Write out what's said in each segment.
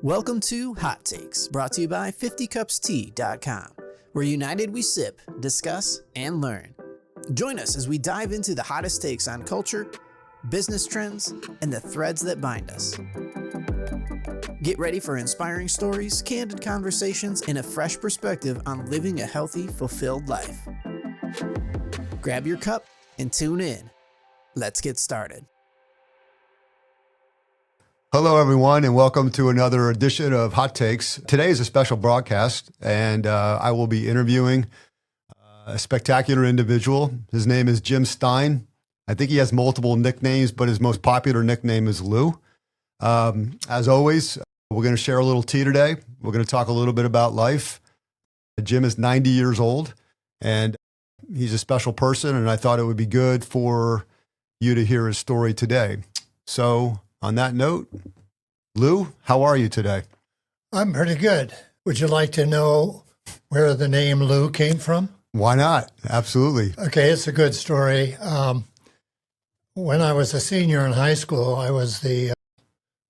Welcome to Hot Takes, brought to you by 50cupstea.com, where united we sip, discuss, and learn. Join us as we dive into the hottest takes on culture, business trends, and the threads that bind us. Get ready for inspiring stories, candid conversations, and a fresh perspective on living a healthy, fulfilled life. Grab your cup and tune in. Let's get started. Hello, everyone, and welcome to another edition of Hot Takes. Today is a special broadcast, and I will be interviewing a spectacular individual. His name is Jim Stine. I think he has multiple nicknames, but his most popular nickname is Lou. As always, we're going to share a little tea today. We're going to talk a little bit about life. Jim is 90 years old, and he's a special person, and I thought it would be good for you to hear his story today. So, on that note, Lou, how are you today? I'm pretty good. Would you like to know where the name Lou came from? Why not? Absolutely. Okay, it's a good story. When I was a senior in high school, I was the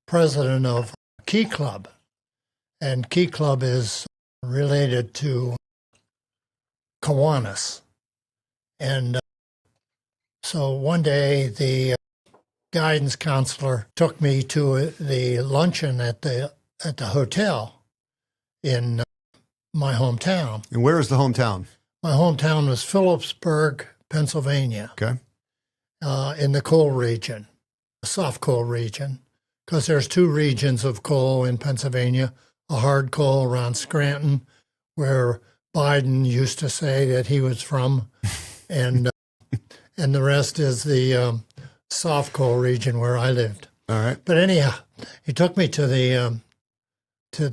president of Key Club. And Key Club is related to Kiwanis. And so one day, the guidance counselor took me to the luncheon at the hotel in my hometown. And where is the hometown? My hometown was Phillipsburg, Pennsylvania. Okay. In the coal region, the soft coal region, because there's two regions of coal in Pennsylvania, a hard coal around Scranton, where Biden used to say that he was from, and the rest is the soft coal region where I lived. All right. But anyhow, he took me to the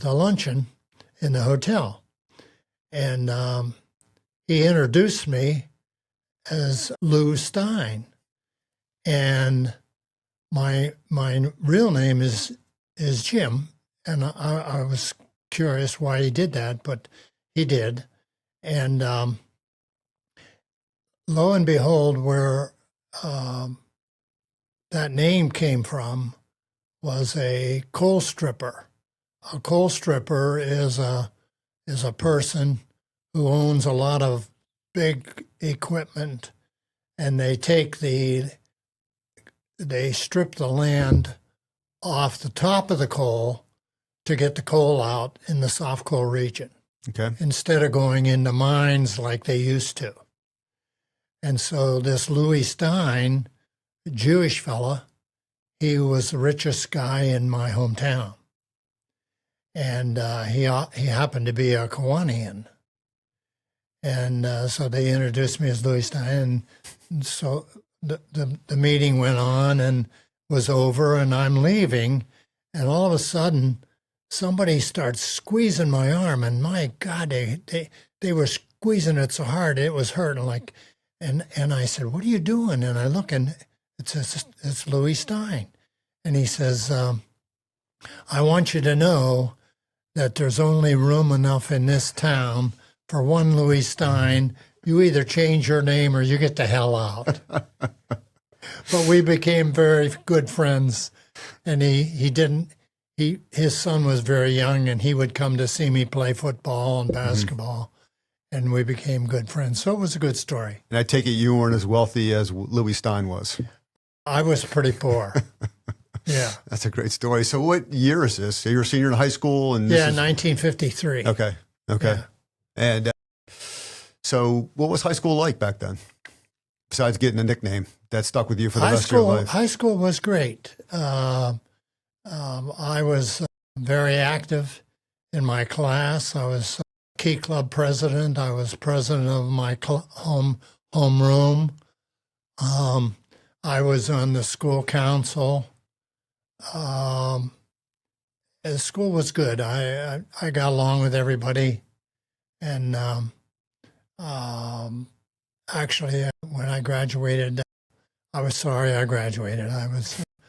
luncheon in the hotel, and he introduced me as Lou Stine, and my real name is Jim, and I was curious why he did that, but he did, and lo and behold, where that name came from was a coal stripper. A coal stripper is a person who owns a lot of big equipment, and they strip the land off the top of the coal to get the coal out in the soft coal region. Okay. Instead of going into mines like they used to. And so this Louis Stine, Jewish fella, he was the richest guy in my hometown, and he happened to be a Kiwanian, and so they introduced me as Louis Stine, and so the meeting went on and was over, and I'm leaving, and all of a sudden somebody starts squeezing my arm, and my God, they were squeezing it so hard it was hurting, like, and I said, "What are you doing?" And I look, and it's Louis Stine. And he says, I want you to know that there's only room enough in this town for one Louis Stine. You either change your name or you get the hell out. But we became very good friends. And his son was very young, and he would come to see me play football and basketball. And we became good friends. So it was a good story. And I take it you weren't as wealthy as Louis Stine was. I was pretty poor. Yeah. That's a great story. So what year is this? So you're a senior in high school? And 1953. Okay. Yeah. And so what was high school like back then? Besides getting a nickname that stuck with you for the rest of your life? High school was great. I was very active in my class. I was Key Club president. I was president of my home room. I was on the school council. The school was good. I got along with everybody, and actually, when I graduated, I was sorry I graduated.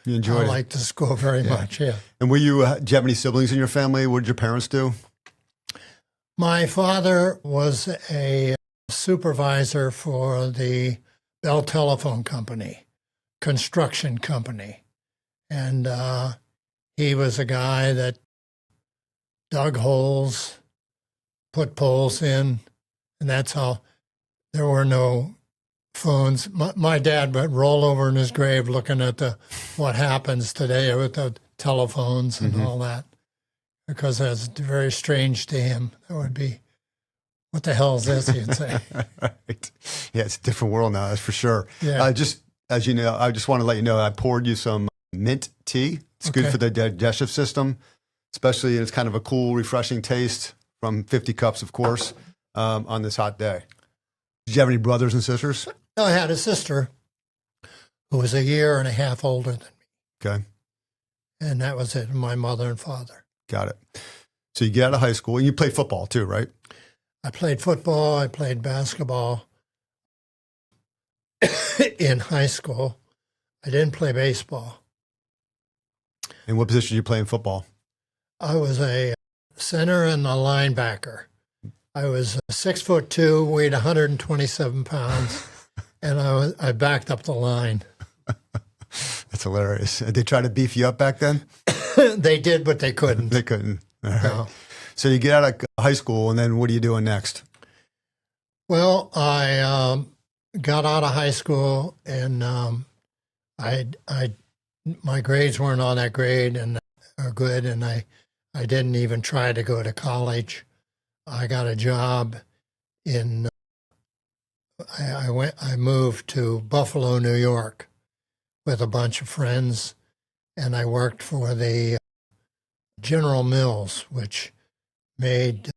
You enjoyed it? I liked the school very much. Yeah. And do you have any siblings in your family? What did your parents do? My father was a supervisor for the Bell Telephone Company, construction company. And he was a guy that dug holes, put poles in, and that's how. There were no phones. My dad would roll over in his grave looking at what happens today with the telephones and all that, because that's very strange to him. That would be, what the hell is this, he'd say. Right. Yeah, it's a different world now, that's for sure. Yeah. Just as you know, I just want to let you know I poured you some mint tea. It's good for the digestive system, especially it's kind of a cool, refreshing taste from 50 cups, of course, on this hot day. Did you have any brothers and sisters? I had a sister who was 1.5 years older than me. Okay. And that was it, my mother and father. Got it. So you get out of high school, and you play football too, right? I played football, I played basketball in high school. I didn't play baseball. And what position did you play in football? I was a center and a linebacker. I was 6'2", weighed 127 pounds, and I backed up the line. That's hilarious. Did they try to beef you up back then? They did, but they couldn't. They couldn't. All right. No. So you get out of high school, and then what are you doing next? Well, I got out of high school, and my grades weren't all that great and are good, and I didn't even try to go to college. I got a job in. I moved to Buffalo, New York, with a bunch of friends, and I worked for the General Mills, which made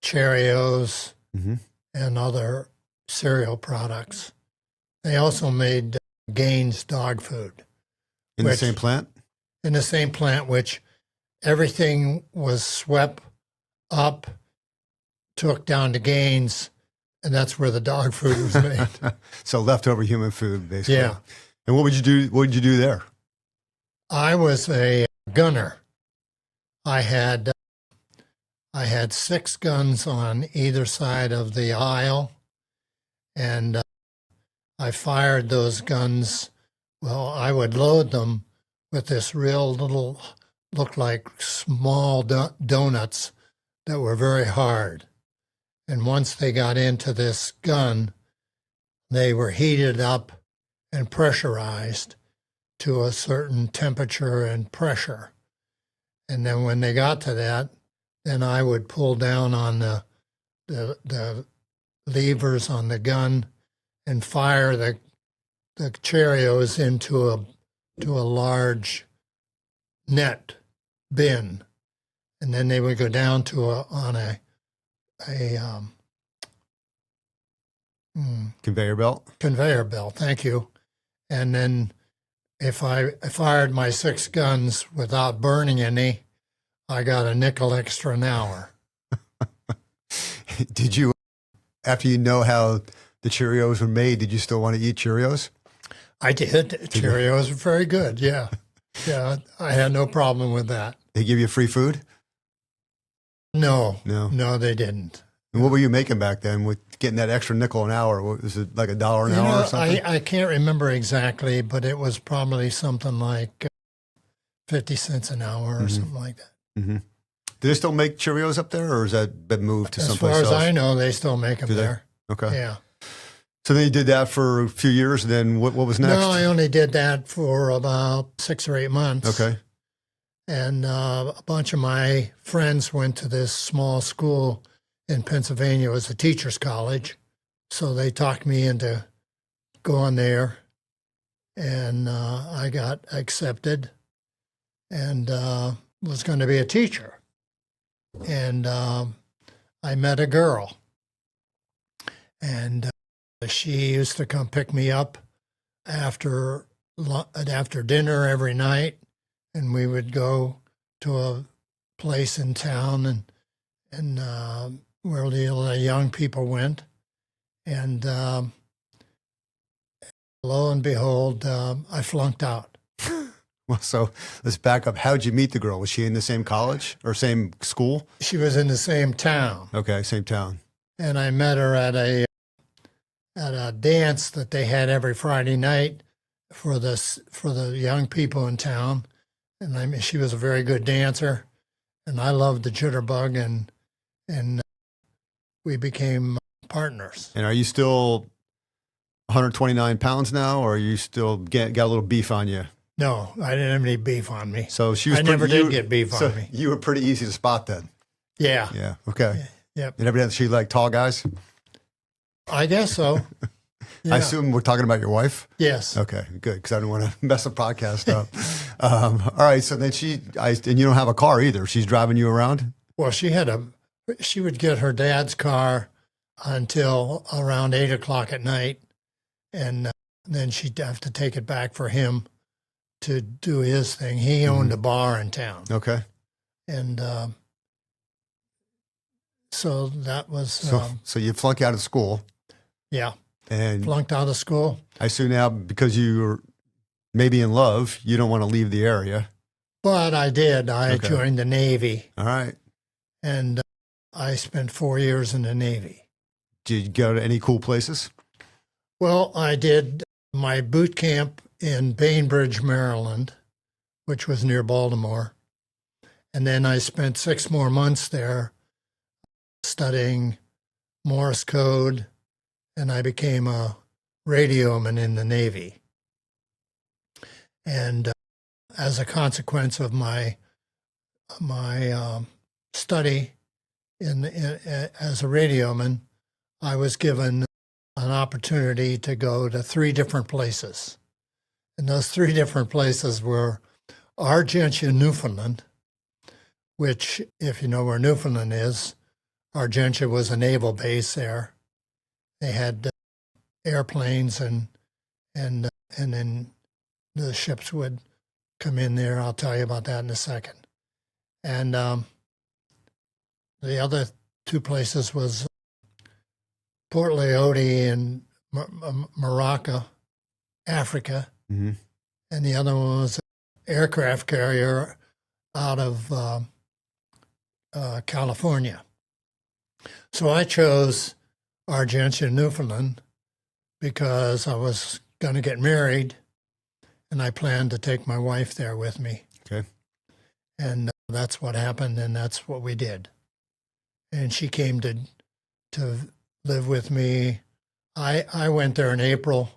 Cheerios and other cereal products. They also made Gaines dog food. In the same plant? In the same plant, which everything was swept up, took down to Gaines, and that's where the dog food was made. So leftover human food, basically. Yeah. And what would you do? What did you do there? I was a gunner. I had 6 guns on either side of the aisle, and I fired those guns. Well, I would load them with this real little, looked like small donuts that were very hard. And once they got into this gun, they were heated up and pressurized to a certain temperature and pressure. And then when they got to that, then I would pull down on the levers on the gun and fire the Cheerios into a large net bin, and then they would go down to a Conveyor belt? Conveyor belt, thank you. And then if I fired my 6 guns without burning any, I got a nickel extra an hour. Did you, after you know how the Cheerios were made, did you still want to eat Cheerios? I did. Cheerios were very good, yeah. Yeah, I had no problem with that. They give you free food? No, No, they didn't. And what were you making back then with getting that extra nickel an hour? What, was it like $1 an hour or something? I can't remember exactly, but it was probably something like 50 cents an hour or something like that. Mm-hmm. Do they still make Cheerios up there, or has that been moved to someplace else? As far as I know, they still make them there. Okay. Yeah. So then you did that for a few years, and then what was next? No, I only did that for about 6 or 8 months. Okay. And a bunch of my friends went to this small school in Pennsylvania. It was a teacher's college. So they talked me into going there, and I got accepted and was going to be a teacher. And I met a girl, and she used to come pick me up after dinner every night, and we would go to a place in town and where the young people went. And lo and behold, I flunked out. Well, so let's back up. How'd you meet the girl? Was she in the same college or same school? She was in the same town. Okay, same town. And I met her at a dance that they had every Friday night for the young people in town. And she was a very good dancer. and I loved the jitterbug, and we became partners. And are you still 129 pounds now, or are you still got a little beef on you? No, I didn't have any beef on me. So she was. I never did get beef on me. You were pretty easy to spot then. Yeah. Yeah. Okay. Yep. And evidently she liked tall guys. I guess so. Yeah. I assume we're talking about your wife. Yes. Okay, good, because I don't want to mess the podcast up. All right, so then and you don't have a car either. She's driving you around? Well, she would get her dad's car until around 8 o'clock at night, and then she'd have to take it back for him to do his thing. He owned a bar in town. Okay. And so that was... So you flunk out of school. Yeah. And flunked out of school. I assume now, because you're maybe in love, you don't want to leave the area. But I did. I joined the Navy. All right. And I spent 4 years in the Navy. Did you go to any cool places? Well, I did my boot camp in Bainbridge, Maryland, which was near Baltimore. And then I spent 6 more months there studying Morse code, and I became a radioman in the Navy. And as a consequence of my study as a radioman, I was given an opportunity to go to 3 different places. And those 3 different places were Argentia, Newfoundland, which, if you know where Newfoundland is, Argentia was a naval base there. They had airplanes, and then the ships would come in there. I'll tell you about that in a second. And the other 2 places was Port Leote and Morocco, Africa. Mm-hmm. And the other one was an aircraft carrier out of California. So I chose Argentia, Newfoundland, because I was going to get married, and I planned to take my wife there with me. Okay. And that's what happened, and that's what we did. And she came to live with me. I went there in April.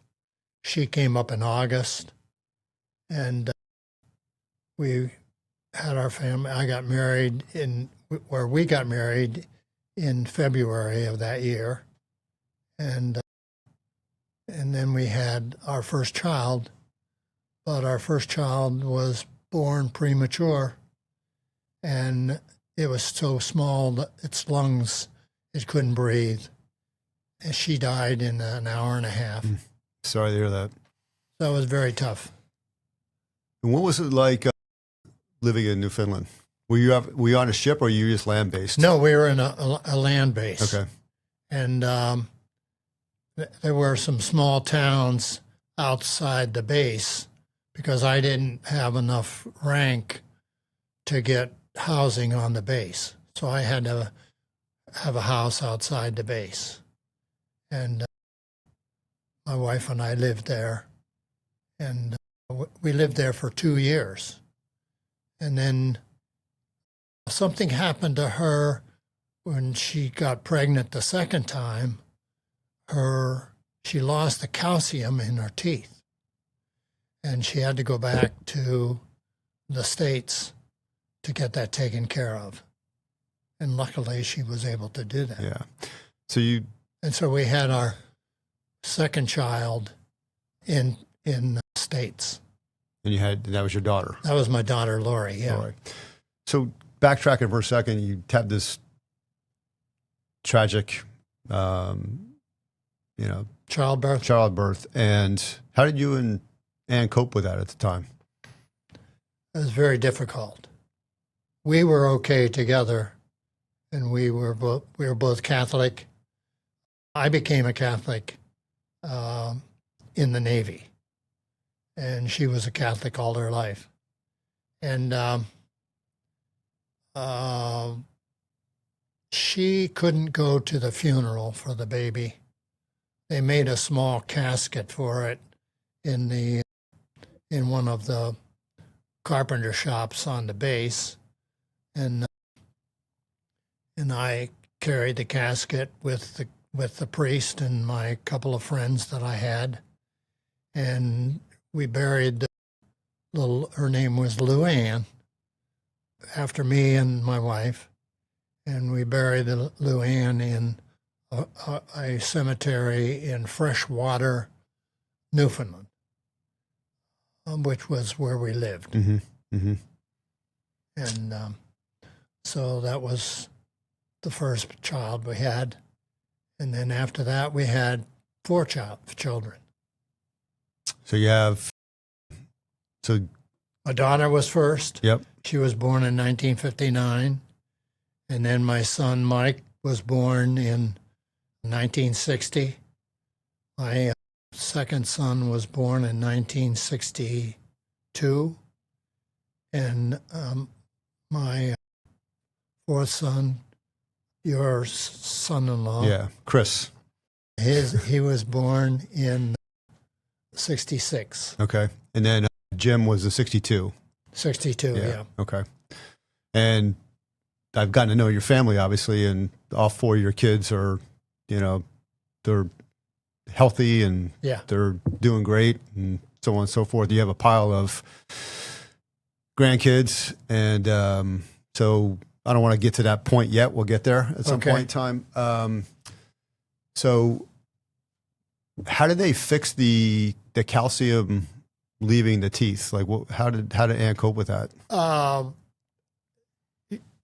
She came up in August, and we had our family. I got married we got married in February of that year. And then we had our first child, but our first child was born premature, and it was so small that its lungs, it couldn't breathe. And she died in an hour and a half. Sorry to hear that. That was very tough. And what was it like living in Newfoundland? Were you on a ship, or were you just land-based? No, we were in a land base. Okay. And there were some small towns outside the base, because I didn't have enough rank to get housing on the base. So I had to have a house outside the base. And my wife and I lived there. And we lived there for 2 years. And then something happened to her when she got pregnant the second time. She lost the calcium in her teeth, and she had to go back to the States to get that taken care of. And luckily, she was able to do that. Yeah. So we had our second child in the States. And that was your daughter. That was my daughter, Lori. Yeah. All right. So backtracking for a second, you had this tragic, childbirth. And how did you and Ann cope with that at the time? It was very difficult. We were okay together, and we were both Catholic. I became a Catholic in the Navy, and she was a Catholic all her life. And she couldn't go to the funeral for the baby. They made a small casket for it in one of the carpenter shops on the base, and and I carried the casket with the priest and my couple of friends that I had, and we buried her name was Luann, after me and my wife, and we buried Luann in a cemetery in Freshwater, Newfoundland, which was where we lived. Mm-hmm. Mm-hmm. And so that was the first child we had. And then after that, we had four children. So you have, My daughter was first. Yep. She was born in 1959. And then my son, Mike, was born in 1960. My second son was born in 1962. And my fourth son, your son-in-law. Yeah, Chris. He was born in 66. Okay. And then Jim was the 62. 62, yeah. Okay. And I've gotten to know your family, obviously, and all four of your kids are, they're healthy and they're doing great and so on and so forth. You have a pile of grandkids. And so I don't want to get to that point yet. We'll get there at some point in time. So how did they fix the calcium leaving the teeth? Like, how did Ann cope with that?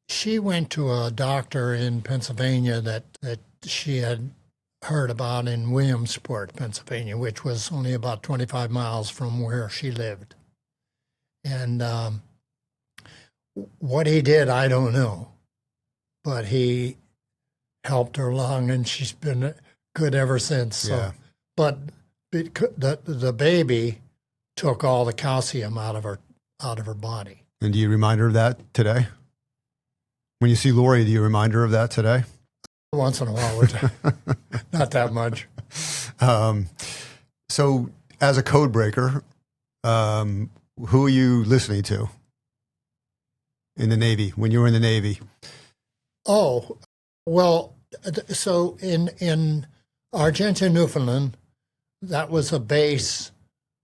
She went to a doctor in Pennsylvania that she had heard about in Williamsport, Pennsylvania, which was only about 25 miles from where she lived. And what he did, I don't know, but he helped her along, and she's been good ever since. So. Yeah. But the baby took all the calcium out of her body. And do you remind her of that today? When you see Lori, do you remind her of that today? Once in a while, not that much. So as a code breaker, who are you listening to in the Navy, when you were in the Navy? Oh, well, so in Argentia, Newfoundland, that was a base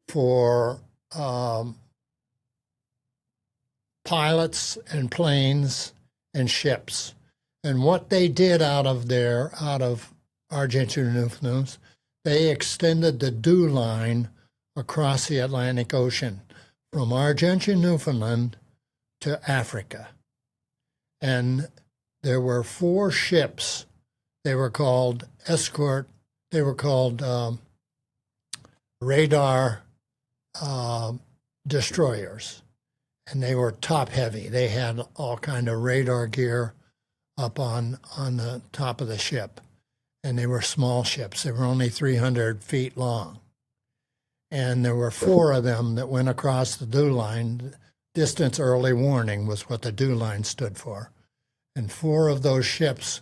for pilots and planes and ships. And what they did out of Argentia, Newfoundland, they extended the dew line across the Atlantic Ocean from Argentia, Newfoundland to Africa. And there were four ships. They were called escort. They were called radar destroyers, and they were top heavy. They had all kind of radar gear up on the top of the ship, and they were small ships. They were only 300 feet long, and there were four of them that went across the dew line. Distance early warning was what the dew line stood for, and four of those ships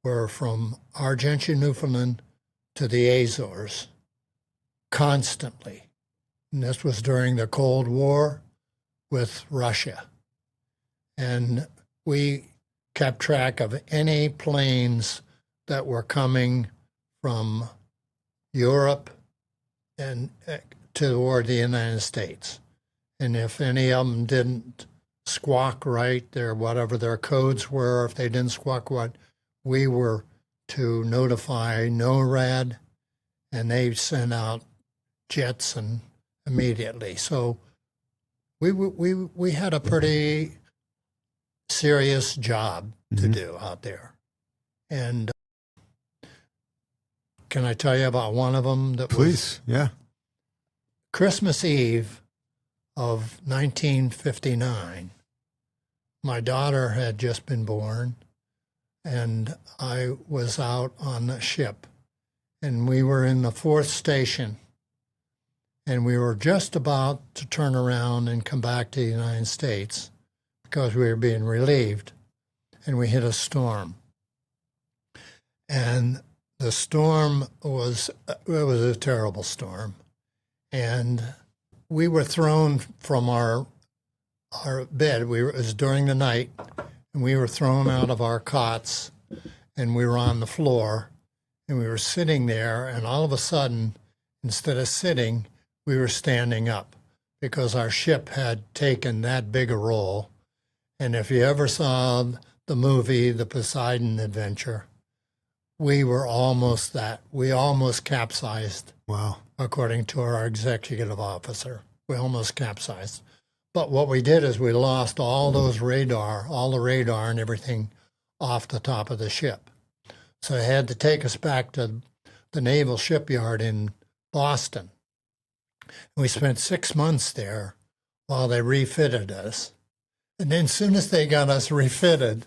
were from Argentia, Newfoundland to the Azores constantly. And this was during the Cold War with Russia. And we kept track of any planes that were coming from Europe and toward the United States. And if any of them didn't squawk right, whatever their codes were, if they didn't squawk right, we were to notify NORAD, and they sent out jets and immediately. So we had a pretty serious job to do out there. And can I tell you about one of them? Please, yeah. Christmas Eve of 1959. My daughter had just been born, and I was out on the ship, and we were in the fourth station, and we were just about to turn around and come back to the United States because we were being relieved, and we hit a storm. And the storm was a terrible storm, and we were thrown from our bed. It was during the night, and we were thrown out of our cots, and we were on the floor, and we were sitting there, and all of a sudden, instead of sitting, we were standing up because our ship had taken that big a roll. And if you ever saw the movie, The Poseidon Adventure, we were almost that. We almost capsized. Wow. According to our executive officer. We almost capsized. But what we did is we lost all the radar and everything off the top of the ship. So they had to take us back to the Naval Shipyard in Boston. We spent 6 months there while they refitted us. And then as soon as they got us refitted,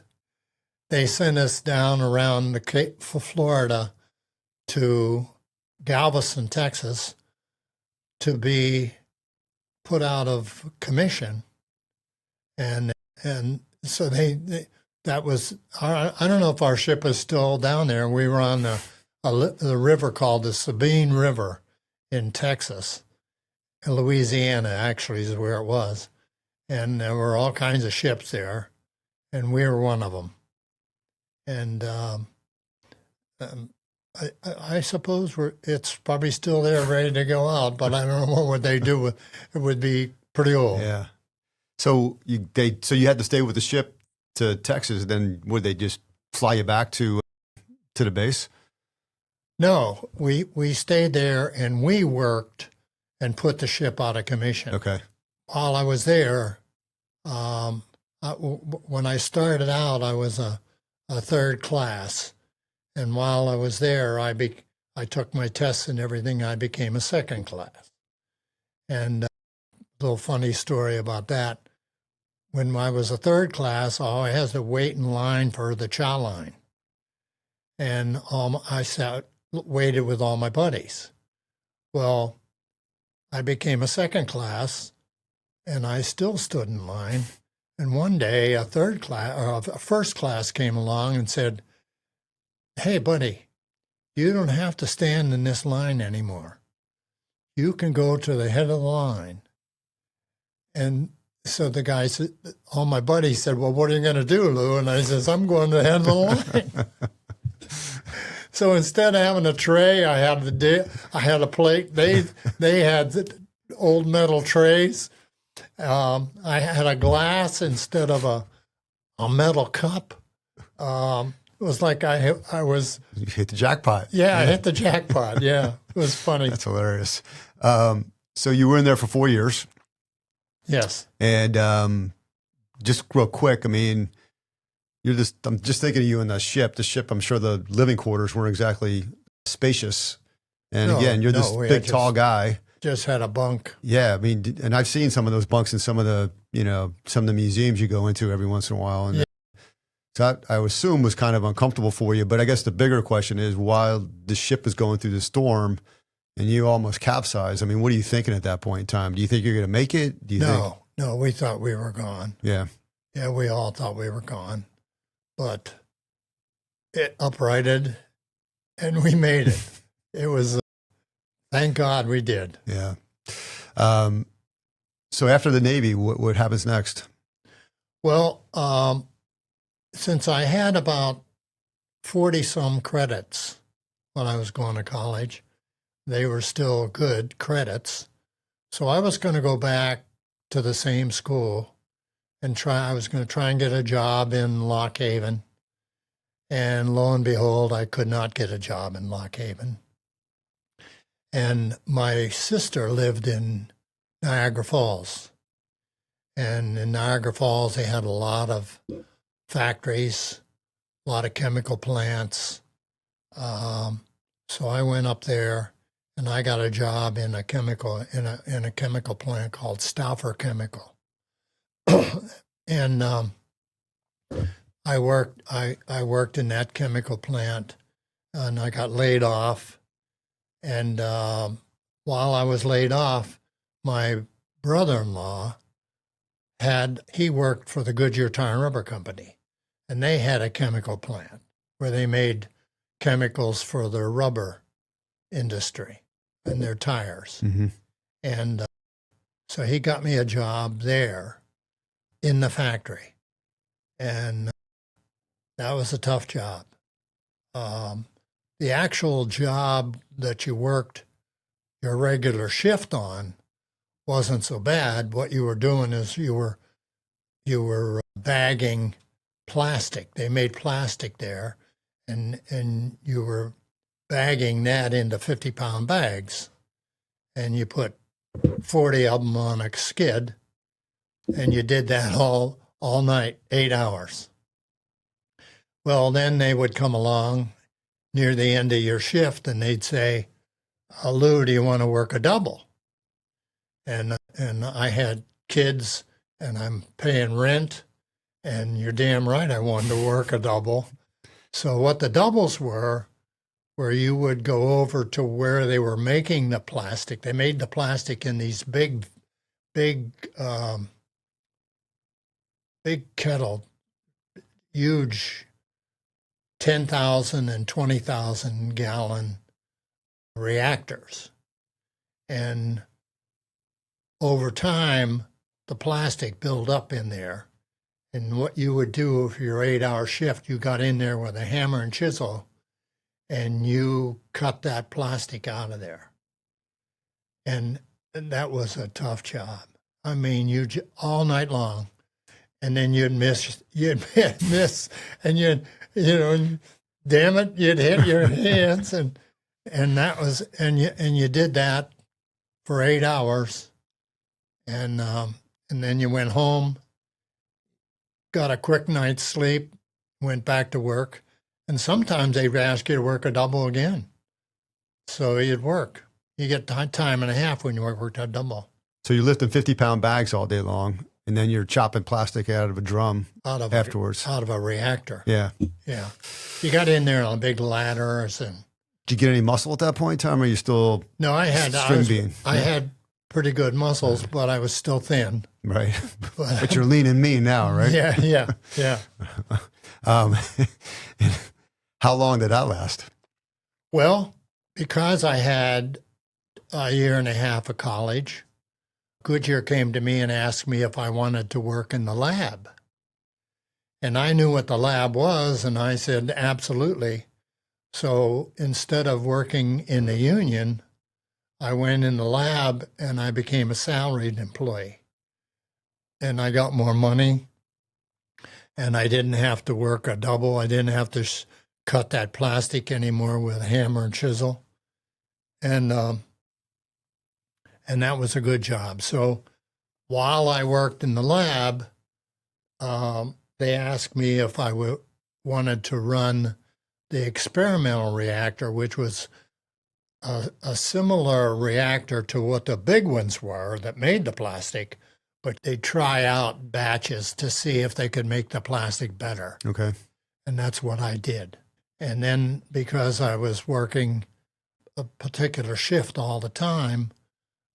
they sent us down around the Cape Florida to Galveston, Texas, to be put out of commission. And so that was, I don't know if our ship is still down there. We were on the river called the Sabine River in Texas. Louisiana, actually, is where it was. And there were all kinds of ships there, and we were one of them. And I suppose it's probably still there, ready to go out, but I don't know what would they do with it. Would be pretty old. Yeah. So you had to stay with the ship to Texas. Then would they just fly you back to the base? No, we stayed there and we worked and put the ship out of commission. Okay. While I was there, when I started out, I was a third class. And while I was there, I took my tests and everything. I became a second class. And a little funny story about that. When I was a third class, I had to wait in line for the chow line. And I waited with all my buddies. Well, I became a second class, and I still stood in line. And one day, a first class came along and said, "Hey, buddy, you don't have to stand in this line anymore. You can go to the head of the line." And so the guy said, all my buddies said, "Well, what are you going to do, Lou?" And I says, "I'm going to the head of the line." So instead of having a tray, I had a plate. They had old metal trays. I had a glass instead of a metal cup. It was like I was... You hit the jackpot. Yeah, I hit the jackpot. Yeah, it was funny. That's hilarious. So you were in there for 4 years. Yes. And just real quick, I mean, I'm just thinking of you in the ship. The ship, I'm sure the living quarters weren't exactly spacious. And again, you're this big, tall guy. Just had a bunk. Yeah, I mean, and I've seen some of those bunks in some of the museums you go into every once in a while. And so that, I would assume, was kind of uncomfortable for you. But I guess the bigger question is, while the ship is going through the storm and you almost capsized, I mean, what are you thinking at that point in time? Do you think you're going to make it? No, we thought we were gone. Yeah. Yeah, we all thought we were gone. But it uprighted and we made it. It was, thank God we did. Yeah. So after the Navy, what happens next? Well, since I had about 40-some credits when I was going to college, they were still good credits. So I was going to go back to the same school and I was going to try and get a job in Lock Haven. And lo and behold, I could not get a job in Lock Haven. And my sister lived in Niagara Falls. And in Niagara Falls, they had a lot of factories, a lot of chemical plants. So I went up there and I got a job in a chemical plant called Stauffer Chemical. And I worked in that chemical plant, and I got laid off. And while I was laid off, my brother-in-law he worked for the Goodyear Tire and Rubber Company, and they had a chemical plant where they made chemicals for their rubber industry and their tires. Mm-hmm. And so he got me a job there in the factory. And that was a tough job. The actual job that you worked your regular shift on wasn't so bad. What you were doing is you were bagging plastic. They made plastic there, and you were bagging that into 50-pound bags, and you put 40 of them on a skid, and you did that all night, 8 hours. Well, then they would come along near the end of your shift, and they'd say, Lou, do you want to work a double? And I had kids, and I'm paying rent, and you're damn right I wanted to work a double. So what the doubles were, where you would go over to where they were making the plastic. They made the plastic in these big kettle, huge 10,000 and 20,000 gallon reactors. And over time, the plastic built up in there. And what you would do for your 8-hour shift, you got in there with a hammer and chisel, and you cut that plastic out of there. And that was a tough job. I mean, you all night long, and then you'd miss, and damn it, you'd hit your hands, and that was, and you did that for 8 hours, and then you went home, got a quick night's sleep, went back to work, and sometimes they'd ask you to work a double again. So you'd work. You get time and a half when you worked a double. So you're lifting 50-pound bags all day long, and then you're chopping plastic out of a drum afterwards. Out of a reactor. Yeah. Yeah. You got in there on big ladders. And did you get any muscle at that point in time, or are you still No, I had pretty good muscles, but I was still thin. Right. But you're lean and mean now, right? Yeah. How long did that last? Well, because I had a year and a half of college, Goodyear came to me and asked me if I wanted to work in the lab. And I knew what the lab was, and I said, absolutely. So instead of working in the union, I went in the lab and I became a salaried employee. And I got more money, and I didn't have to work a double. I didn't have to cut that plastic anymore with a hammer and chisel. And that was a good job. So while I worked in the lab, they asked me if I wanted to run the experimental reactor, which was a similar reactor to what the big ones were that made the plastic, but they try out batches to see if they could make the plastic better. Okay. And that's what I did. And then because I was working a particular shift all the time,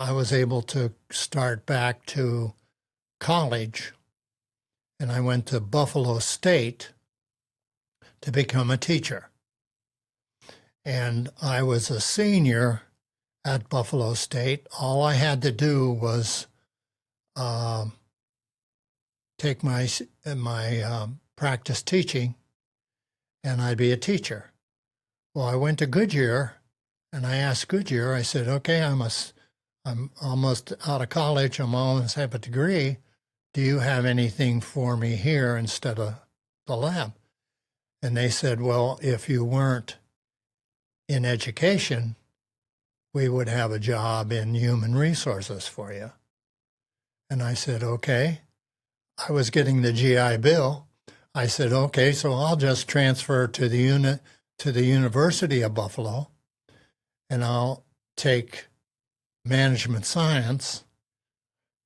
I was able to start back to college, and I went to Buffalo State to become a teacher. And I was a senior at Buffalo State. All I had to do was take my practice teaching, and I'd be a teacher. Well, I went to Goodyear, and I asked Goodyear, I said, okay, I'm almost out of college. I'm almost have a degree. Do you have anything for me here instead of the lab? And they said, well, if you weren't in education, we would have a job in human resources for you. And I said, okay. I was getting the GI Bill. I said, okay, so I'll just transfer to the University of Buffalo, and I'll take management science.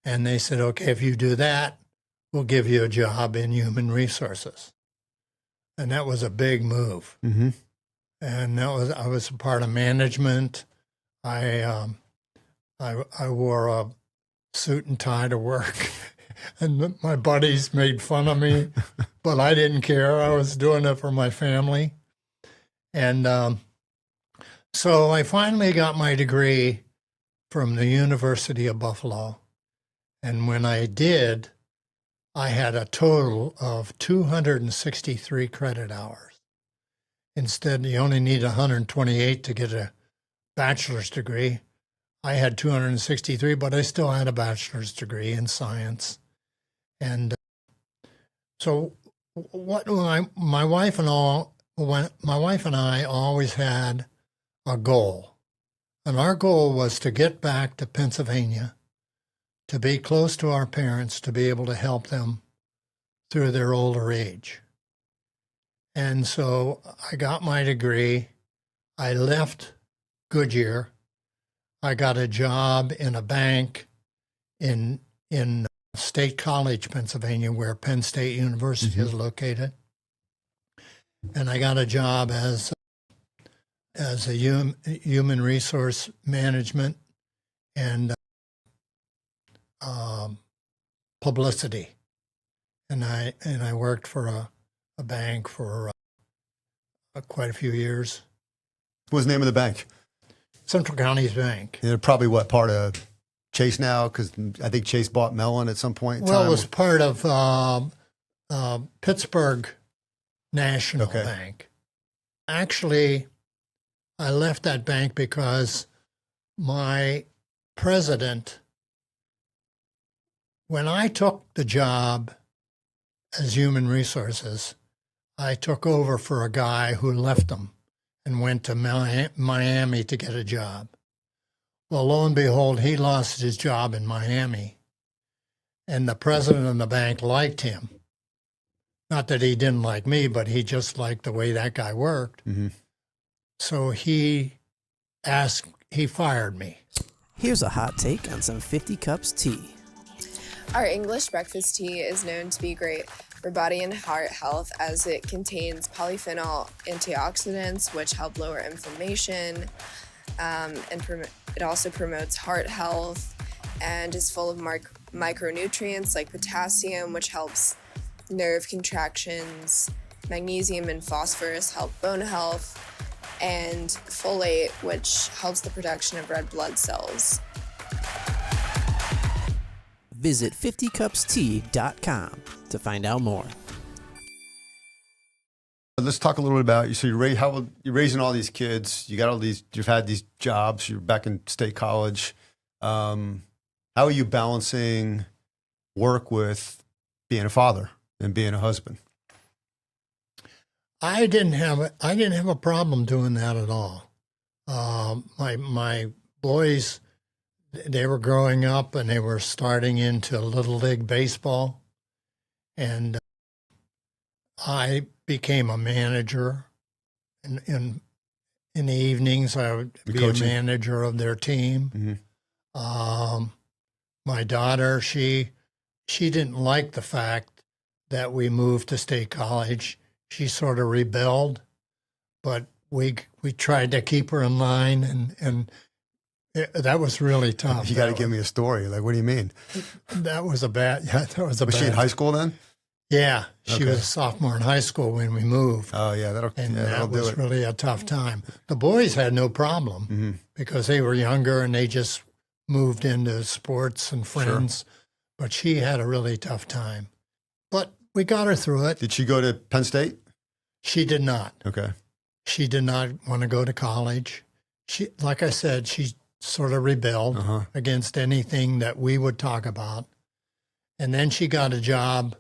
And they said, okay, if you do that, we'll give you a job in human resources. And that was a big move. Mm-hmm. And I was a part of management. I wore a suit and tie to work, and my buddies made fun of me, but I didn't care. I was doing it for my family. And so I finally got my degree from the University of Buffalo. And when I did, I had a total of 263 credit hours. Instead, you only need 128 to get a bachelor's degree. I had 263, but I still had a bachelor's degree in science. And so what my wife and I always had a goal. And our goal was to get back to Pennsylvania, to be close to our parents, to be able to help them through their older age. And so I got my degree. I left Goodyear. I got a job in a bank in State College, Pennsylvania, where Penn State University is located. And I got a job as a human resource management and publicity. And I worked for a bank for quite a few years. What was the name of the bank? Central Counties Bank. They're probably what, part of Chase now? Because I think Chase bought Mellon at some point in time. Well, it was part of Pittsburgh National Bank. Actually, I left that bank because my president, when I took the job as human resources, I took over for a guy who left them and went to Miami to get a job. Well, lo and behold, he lost his job in Miami, and the president of the bank liked him. Not that he didn't like me, but he just liked the way that guy worked. So he fired me. Here's a hot take on some 50 Cups tea. Our English breakfast tea is known to be great for body and heart health as it contains polyphenol antioxidants, which help lower inflammation, and it also promotes heart health and is full of micronutrients like potassium, which helps nerve contractions, magnesium and phosphorus help bone health, and folate, which helps the production of red blood cells. Visit 50cupstea.com to find out more. Let's talk a little bit about, so you're raising all these kids, you've had these jobs, you're back in state college. How are you balancing work with being a father and being a husband? I didn't have a problem doing that at all. My boys, they were growing up and they were starting into Little League baseball, and I became a manager. In the evenings, I would be a manager of their team. My daughter, she didn't like the fact that we moved to State College. She sort of rebelled, but we tried to keep her in line, and that was really tough. You got to give me a story. Like, what do you mean? That was a bad. Yeah, that was a. Was bad. she in high school then? Yeah, she was a sophomore in high school when we moved. Oh yeah, that was really a tough time. The boys had no problem because they were younger and they just moved into sports and friends. Sure. But she had a really tough time. But we got her through it. Did she go to Penn State? She did not. Okay. She did not want to go to college. She, like I said, she sort of rebelled against anything that we would talk about. And then she got a job.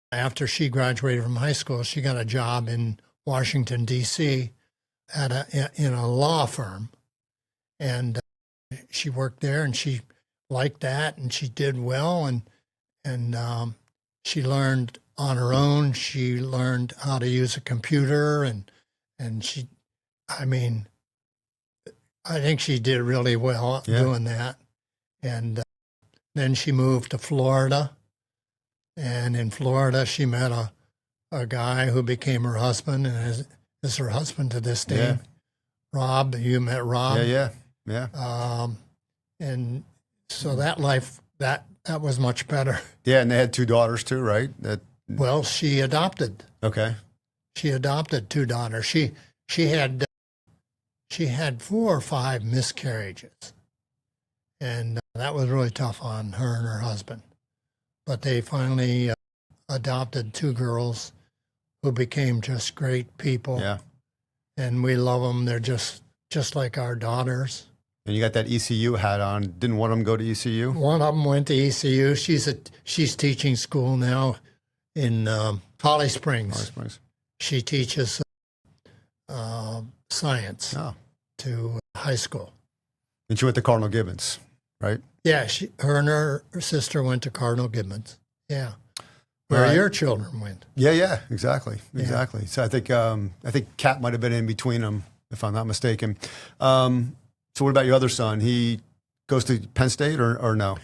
After she graduated from high school, she got a job in Washington, D.C. in a law firm. And she worked there, and she liked that, and she did well, and she learned on her own. She learned how to use a computer, and she, I think she did really well doing that. And then she moved to Florida. And in Florida, she met a guy who became her husband and is her husband to this day. Yeah. Rob, you met Rob. Yeah. And so that life, that was much better. Yeah, and they had 2 daughters too, right? Well, she adopted. Okay. She adopted 2 daughters. She had 4 or 5 miscarriages, and that was really tough on her and her husband. but they finally adopted 2 girls who became just great people. Yeah. And we love them. They're just like our daughters. And you got that ECU hat on. Didn't one of them go to ECU? One of them went to ECU. She's teaching school now in Holly Springs. Holly Springs. She teaches science to high school. And she went to Cardinal Gibbons, right? Yeah, her and her sister went to Cardinal Gibbons. Yeah, where your children went. Yeah, exactly. So I think Kat might have been in between them, if I'm not mistaken. So what about your other son? He goes to Penn State or no?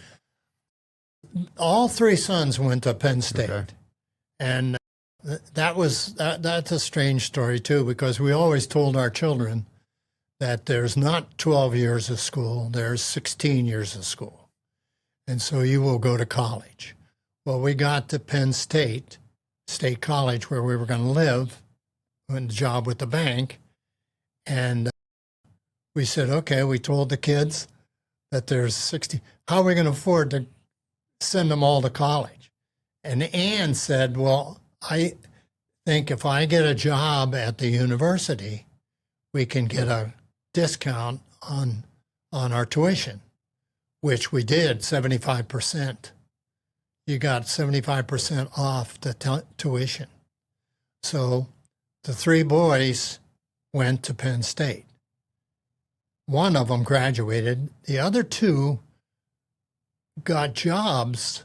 All 3 sons went to Penn State, Okay. and that's a strange story too, because we always told our children that there's not 12 years of school, there's 16 years of school. And so you will go to college. Well, we got to Penn State College, where we were going to live, went a job with the bank. And we said, okay, we told the kids that there's 60. How are we going to afford to send them all to college? And Ann said, well, I think if I get a job at the university, we can get a discount on our tuition, which we did, 75%. You got 75% off the tuition. So the 3 boys went to Penn State. One of them graduated. The other 2 got jobs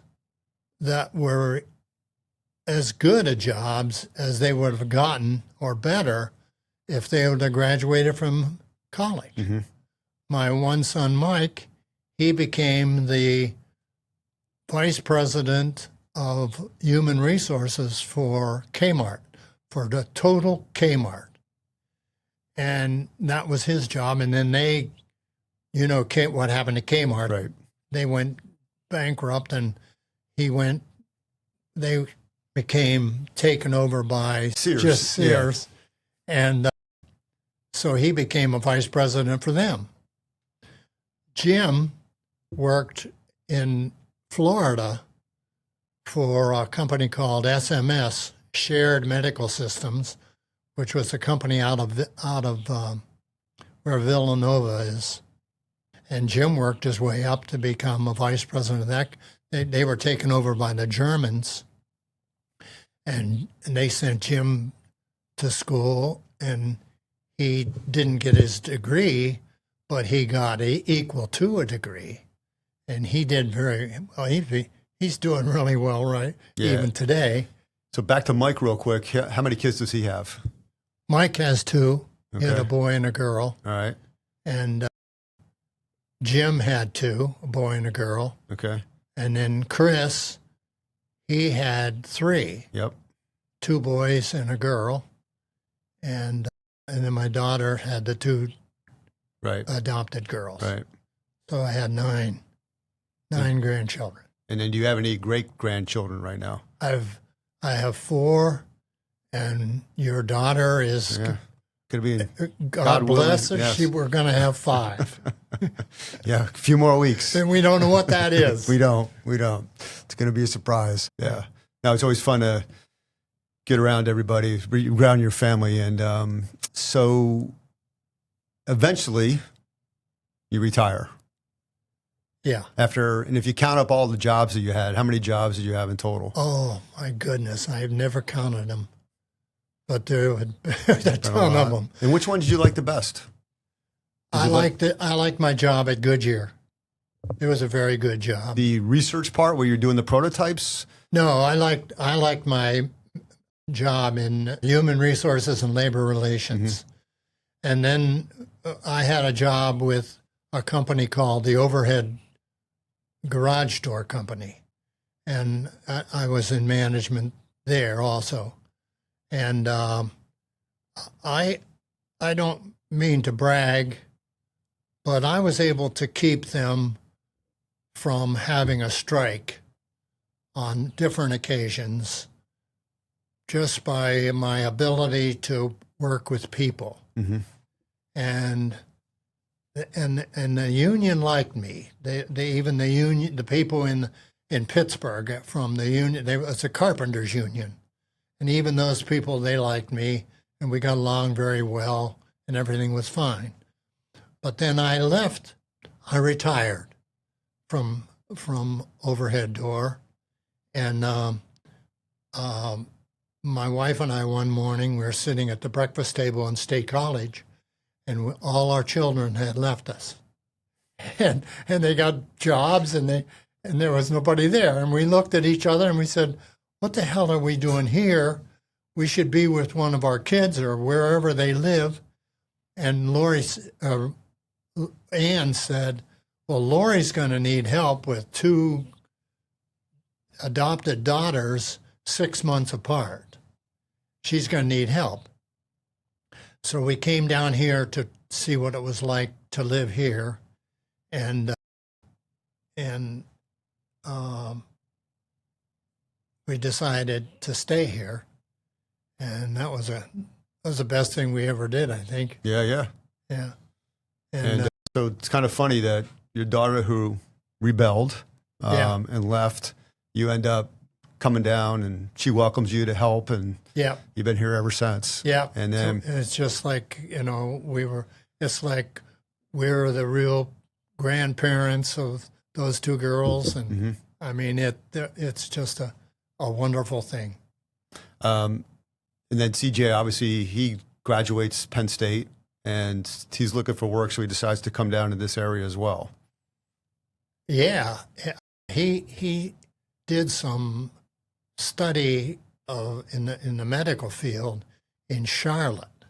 that were as good a jobs as they would have gotten, or better, if they would have graduated from college. Mm-hmm. My one son, Mike, he became the vice president of human resources for Kmart, for the total Kmart. And that was his job. And then they, what happened to Kmart? Right. They went bankrupt, and they became taken over by Sears. Yeah. And so he became a vice president for them. Jim worked in Florida for a company called SMS, Shared Medical Systems, which was a company out of where Villanova is. And Jim worked his way up to become a vice president of that. They were taken over by the Germans, and they sent Jim to school, and he didn't get his degree, but he got equal to a degree. And he did very well. He's doing really well, right? Yeah. Even today. So back to Mike real quick. How many kids does he have? Mike has 2. Okay. He had a boy and a girl. All right. And Jim had 2, a boy and a girl. Okay. And then Chris, he had 3. Yep. 2 boys and a girl. And then my daughter had the 2 Right. adopted girls. Right. So I had 9 grandchildren. And then do you have any great-grandchildren right now? I have 4, and your daughter is, Yeah. Could be. God bless her, yes. we're going to have 5. Yeah, a few more weeks. And we don't know what that is. We don't. It's going to be a surprise. Yeah. Now, it's always fun to get around everybody, around your family. And so eventually you retire. Yeah. And if you count up all the jobs that you had, how many jobs did you have in total? Oh, my goodness. I've never counted them. But there were a ton of them. And which one did you like the best? I liked my job at Goodyear. It was a very good job. The research part where you're doing the prototypes? No, I liked my job in human resources and labor relations. Mm-hmm. And then I had a job with a company called the Overhead Garage Door Company. And I was in management there also. And I don't mean to brag, but I was able to keep them from having a strike on different occasions just by my ability to work with people. Mm-hmm. And the union liked me. They even the union, the people in in Pittsburgh from the union. It's a carpenters union. And even those people, they liked me, and we got along very well, and everything was fine. But then I left. I retired from overhead door, and my wife and I one morning we were sitting at the breakfast table in State College, and all our children had left us, and they got jobs, and there was nobody there, and we looked at each other and we said, "What the hell are we doing here? We should be with one of our kids or wherever they live." And Ann said, "Well, Lori's going to need help with 2 adopted daughters 6 months apart. She's going to need help." So we came down here to see what it was like to live here, and we decided to stay here, and that was the best thing we ever did, I think. Yeah. Yeah, And so it's kind of funny that your daughter who rebelled and left, you end up coming down and she welcomes you to help, and you've been here ever since. Yeah. And then so it's just like, it's like we're the real grandparents of those 2 girls. And I mean, it's just a wonderful thing. And then CJ, obviously he graduates Penn State and he's looking for work. So he decides to come down to this area as well. Yeah. He did some study in the medical field in Charlotte,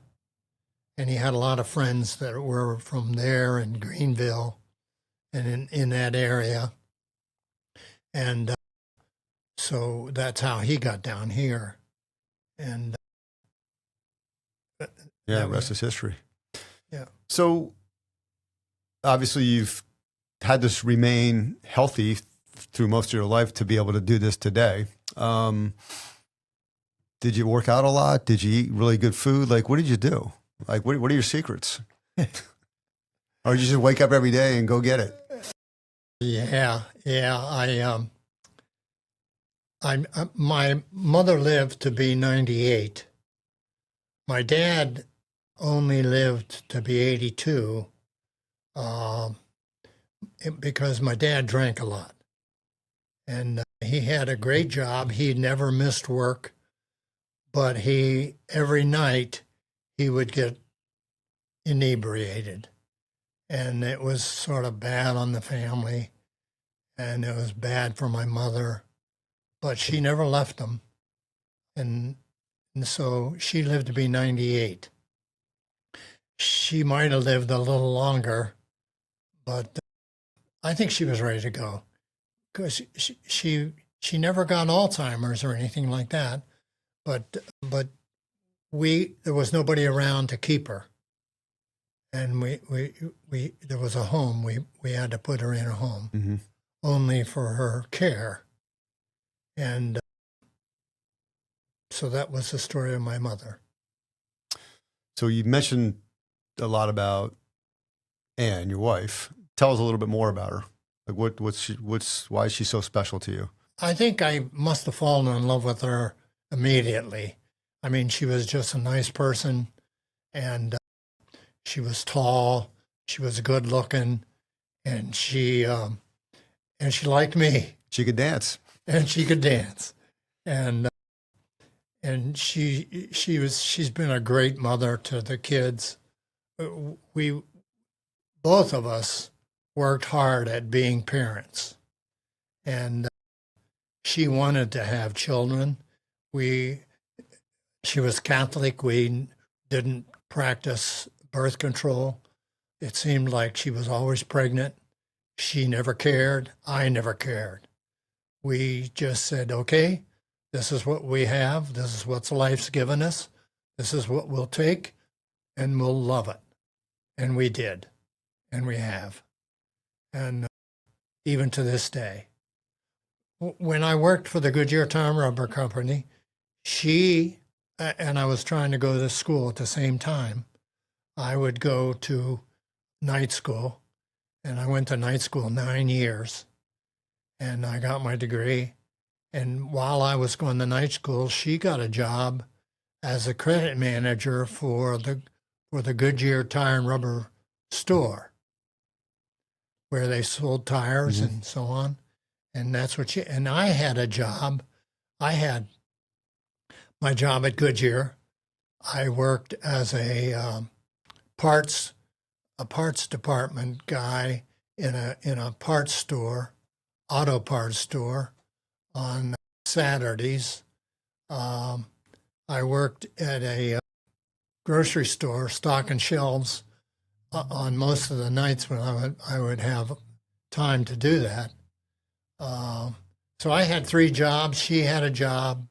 and he had a lot of friends that were from there in Greenville and in that area, and so that's how he got down here. And rest is history. Yeah. So obviously you've had to remain healthy through most of your life to be able to do this today. Did you work out a lot? Did you eat really good food? Like, what did you do? Like, what are your secrets? Or you just wake up every day and go get it? Yeah. My mother lived to be 98. My dad only lived to be 82 because my dad drank a lot. And he had a great job. He never missed work, but every night he would get inebriated. And it was sort of bad on the family, and it was bad for my mother, but she never left him. And so she lived to be 98. She might have lived a little longer, but I think she was ready to go, because she never got Alzheimer's or anything like that, but there was nobody around to keep her, and we there was a home. We had to put her in a home only for her care, and so that was the story of my mother. So you mentioned a lot about Ann, your wife. Tell us a little bit more about her. Like why is she so special to you? I think I must have fallen in love with her immediately. I mean, she was just a nice person, and she was tall, she was good looking, and she liked me. She could dance. And she could dance. And she's been a great mother to the kids. We both of us worked hard at being parents, and she wanted to have children. She was Catholic. We didn't practice birth control. It seemed like she was always pregnant. She never cared. I never cared. We just said, okay, this is what we have. This is what life's given us. This is what we'll take, and we'll love it. And we did, and we have. And even to this day. When I worked for the Goodyear Time Rubber Company, and I was trying to go to school at the same time, I would go to night school, and I went to night school 9 years. and I got my degree. And while I was going to night school, she got a job as a credit manager for the Goodyear Tire and Rubber store, where they sold tires and so on. And that's what and I had a job. I had my job at Goodyear. I worked as a parts department guy in a parts store, auto parts store, on Saturdays. I worked at a grocery store stocking shelves on most of the nights when I would have time to do that. So I had 3 jobs. She had a job.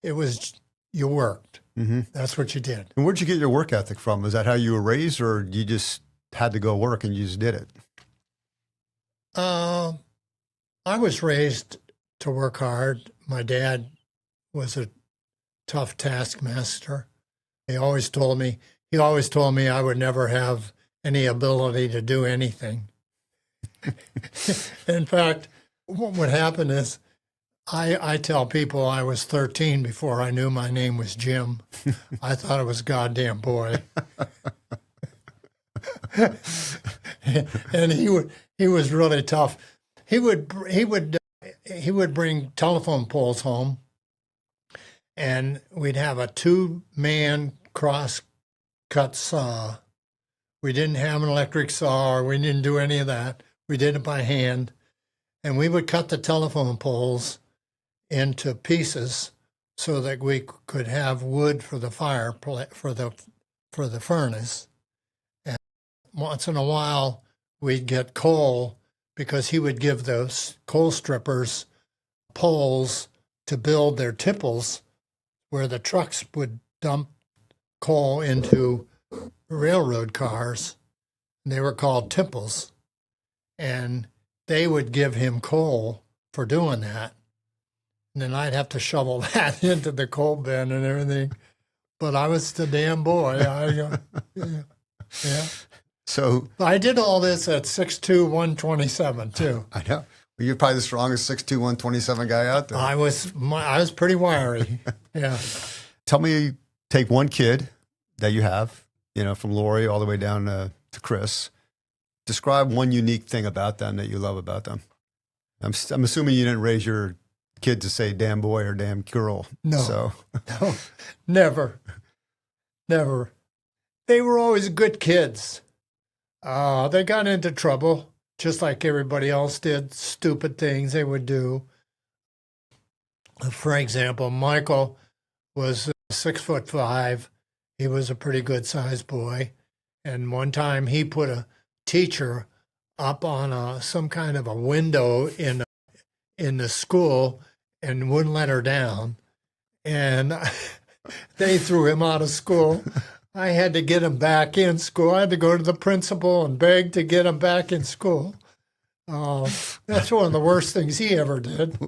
It was, you worked. Mm-hmm. That's what you did. And where'd you get your work ethic from? Is that how you were raised, or you just had to go work and you just did it? I was raised to work hard. My dad was a tough taskmaster. He always told me I would never have any ability to do anything. In fact, what would happen is I tell people I was 13 before I knew my name was Jim. I thought it was goddamn boy. And he was really tough. He would bring telephone poles home, and we'd have a 2-man cross-cut saw. We didn't have an electric saw, or we didn't do any of that. We did it by hand, and we would cut the telephone poles into pieces so that we could have wood for the fire for the furnace. And once in a while, we'd get coal, because he would give those coal strippers poles to build their tipples, where the trucks would dump coal into railroad cars. And they were called tipples. And they would give him coal for doing that. And then I'd have to shovel that into the coal bin and everything. But I was the damn boy. Yeah. So I did all this at 6'2", 127 too. I know. Well, you're probably the strongest 6'2", 127 guy out there. I was pretty wiry. Yeah. Tell me, take one kid that you have, from Lori all the way down to Chris. Describe one unique thing about them that you love about them. I'm assuming you didn't raise your kid to say damn boy or damn girl. No. So. No, never. They were always good kids. They got into trouble, just like everybody else did, stupid things they would do. For example, Michael was 6'5". He was a pretty good-sized boy. And one time he put a teacher up on some kind of a window in the school and wouldn't let her down. And they threw him out of school. I had to get him back in school. I had to go to the principal and beg to get him back in school. That's one of the worst things he ever did.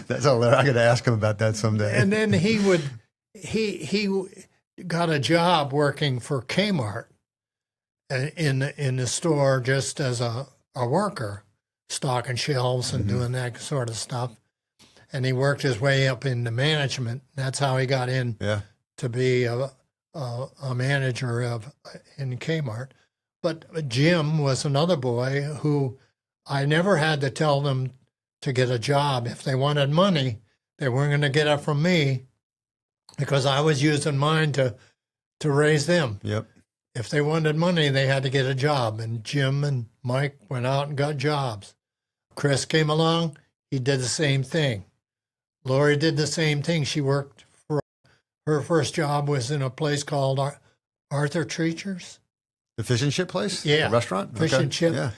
That's all. I got to ask him about that someday. And then he got a job working for Kmart in the store, just as a worker, stocking shelves and doing that sort of stuff. And he worked his way up into management. That's how he got in to be a manager in Kmart. But Jim was another boy who I never had to tell them to get a job. If they wanted money, they weren't going to get it from me, because I was using mine to raise them. Yep. If they wanted money, they had to get a job. And Jim and Mike went out and got jobs. Chris came along, he did the same thing. Lori did the same thing. She worked her first job was in a place called Arthur Treacher's. The fish and chip place? Yeah. The restaurant? Fish and chip. Yeah.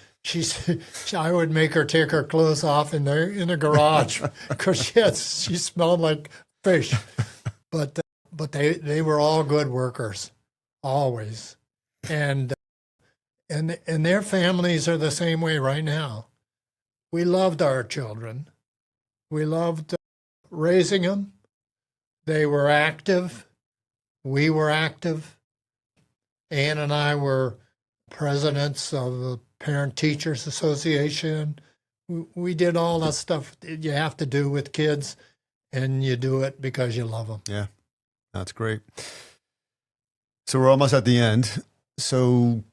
I would make her take her clothes off in the garage because she smelled like fish. But they were all good workers, always. And their families are the same way right now. We loved our children. We loved raising them. They were active. We were active. Ann and I were presidents of the Parent Teachers Association. we did all that stuff you have to do with kids, and you do it because you love them. Yeah, that's great. So we're almost at the end. So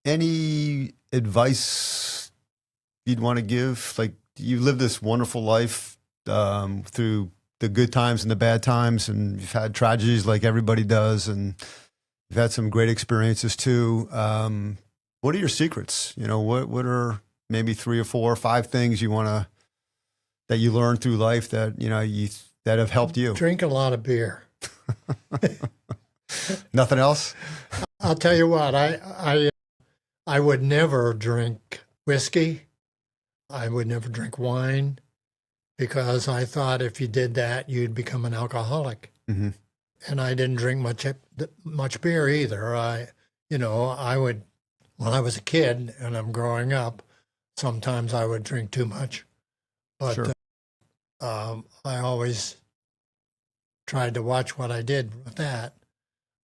any advice you'd want to give? Like, you lived this wonderful life through the good times and the bad times, and you've had tragedies like everybody does, and you've had some great experiences too. What are your secrets? What are maybe 3 or 4 or 5 things that you learned through life that that have helped you? Drink a lot of beer. Nothing else? I'll tell you what, I would never drink whiskey. I would never drink wine, because I thought if you did that, you'd become an alcoholic. Mm-hmm. And I didn't drink much beer either. I would, when I was a kid and I'm growing up, sometimes I would drink too much. But Sure. I always tried to watch what I did with that.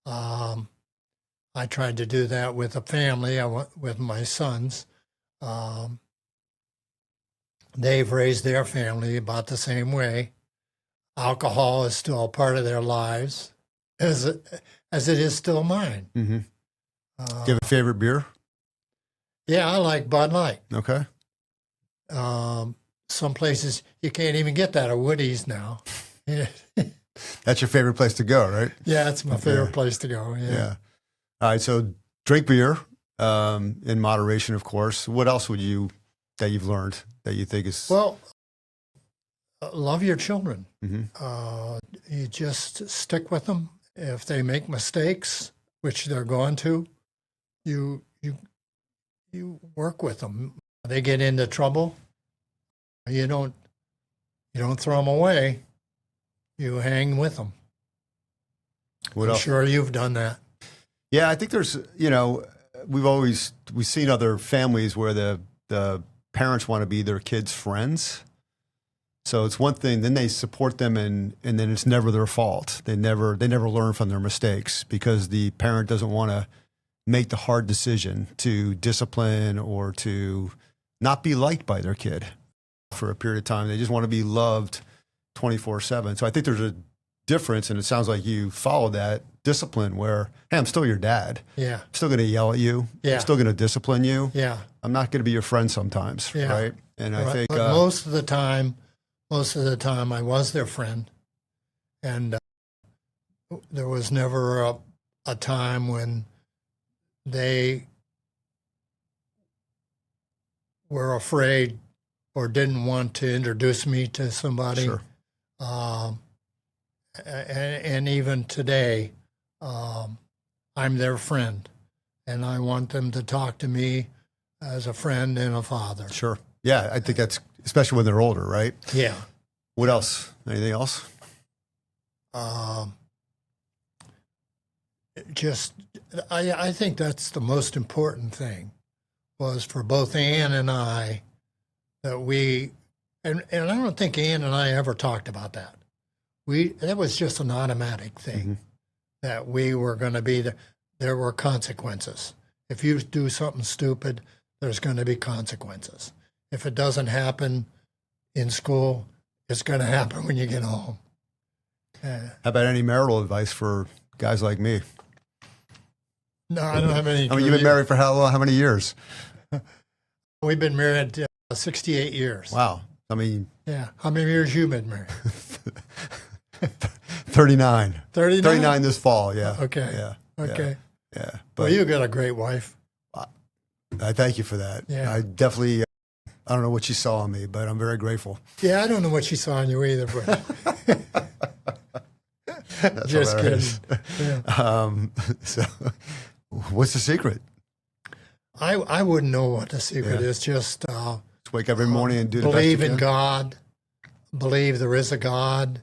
I tried to do that with a family, with my sons. They've raised their family about the same way. Alcohol is still a part of their lives, as it is still mine. Mm-hmm. Do you have a favorite beer? Yeah, I like Bud Light. Okay. Some places you can't even get that at Woody's now. That's your favorite place to go, right? Yeah, it's my favorite place to go. Yeah. All right. So drink beer in moderation, of course. What else that you've learned that you think is... Well, love your children. Mm-hmm. You just stick with them. If they make mistakes, which they're going to, you work with them. They get into trouble, you don't throw them away. You hang with them. What I'm else? sure you've done that. Yeah, I think there's, we've seen other families where the parents want to be their kids' friends. So it's one thing, then they support them, and then it's never their fault. They never learn from their mistakes because the parent doesn't want to make the hard decision to discipline or to not be liked by their kid for a period of time. They just want to be loved 24/7. So I think there's a difference, and it sounds like you follow that discipline where, hey, I'm still your dad. Yeah. I'm still going to yell at you. Yeah. I'm still going to discipline you. Yeah. I'm not going to be your friend sometimes, Yeah. right? And I think... But most of the time I was their friend. And there was never a time when they were afraid or didn't want to introduce me to somebody. Sure. And even today, I'm their friend, and I want them to talk to me as a friend and a father. Sure. Yeah, I think that's, especially when they're older, right? Yeah. What else? Anything else? I think that's the most important thing, was for both Ann and I that we, and I don't think Ann and I ever talked about that. That was just an automatic thing, Mm-hmm. that we were going to be there were consequences. If you do something stupid, there's going to be consequences. If it doesn't happen in school, it's going to happen when you get home. How about any marital advice for guys like me? No, I don't have any. I mean, you've been married for how long? How many years? We've been married 68 years. Wow. I mean... Yeah. How many years you been married? 39. 39? 39 this fall, yeah. Okay. Yeah. Okay. Yeah. Well, you got a great wife. I thank you for that. Yeah. I definitely, I don't know what she saw in me, but I'm very grateful. Yeah, I don't know what she saw in you either, but That's just hilarious. kidding. Yeah. So, what's the secret? I wouldn't know what the secret is. Just Just wake every morning and do the best believe you in can? God, believe there is a God,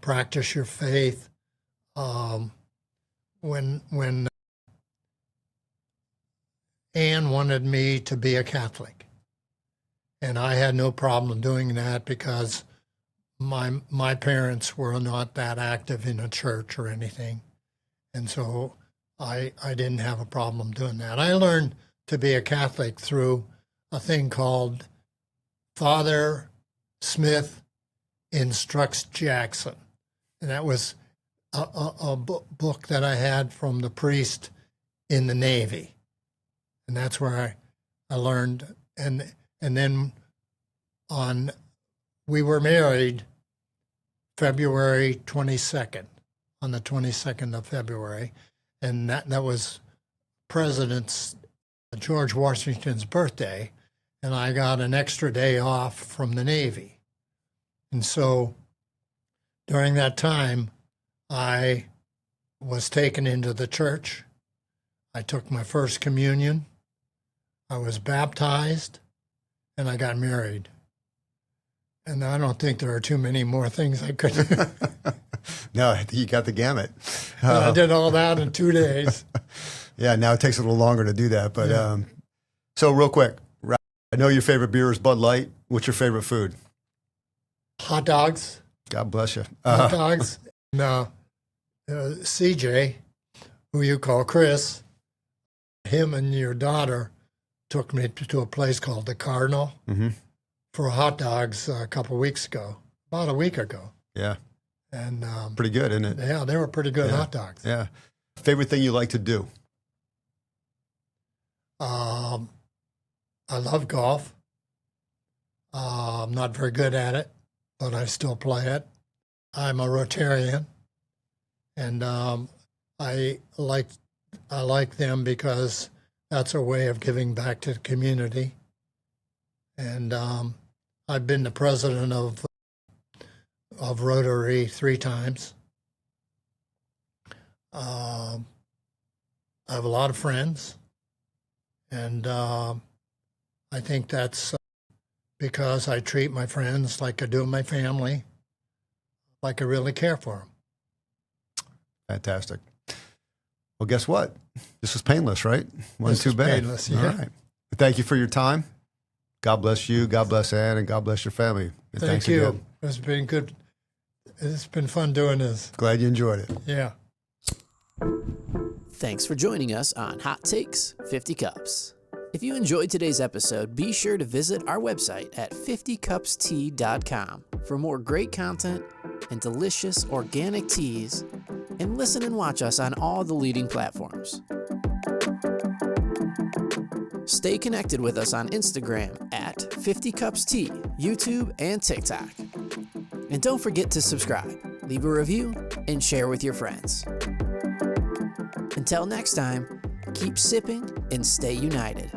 practice your faith. When Anne wanted me to be a Catholic, and I had no problem doing that because my parents were not that active in a church or anything, and so I didn't have a problem doing that. I learned to be a Catholic through a thing called Father Smith Instructs Jackson. And that was a book that I had from the priest in the Navy. And that's where I learned. And then we were married February 22nd, on the 22nd of February. And that was George Washington's birthday. And I got an extra day off from the Navy. And so during that time, I was taken into the church. I took my first communion. I was baptized, and I got married. And I don't think there are too many more things I could do. No, I think you got the gamut. I did all that in 2 days. Yeah, now it takes a little longer to do that. But Yeah. So real quick, I know your favorite beer is Bud Light. What's your favorite food? Hot dogs. God bless you. Hot dogs. And CJ, who you call Chris, him and your daughter took me to a place called the Cardinal for hot dogs a couple weeks ago, about a week ago. Yeah. And Pretty good, isn't it? yeah, they were pretty good Yeah. hot dogs. Yeah. Favorite thing you like to do? I love golf. I'm not very good at it, but I still play it. I'm a Rotarian, and I like them because that's a way of giving back to the community. And I've been the president of Rotary 3 times. I have a lot of friends, and I think that's because I treat my friends like I do my family, like I really care for them. Fantastic. Well, guess what? This was painless, right? Wasn't This too was bad. painless, All yeah. right. Thank you for your time. God bless you. God bless Ann, and God bless your family. And Thank thanks you. again. It's been good. It's been fun doing this. Glad you enjoyed it. Yeah. Thanks for joining us on Hot Takes 50 Cups. If you enjoyed today's episode, be sure to visit our website at 50cupstea.com for more great content and delicious organic teas, and listen and watch us on all the leading platforms. Stay connected with us on Instagram at 50cupstea, YouTube, and TikTok. And don't forget to subscribe, leave a review, and share with your friends. Until next time, keep sipping and stay united.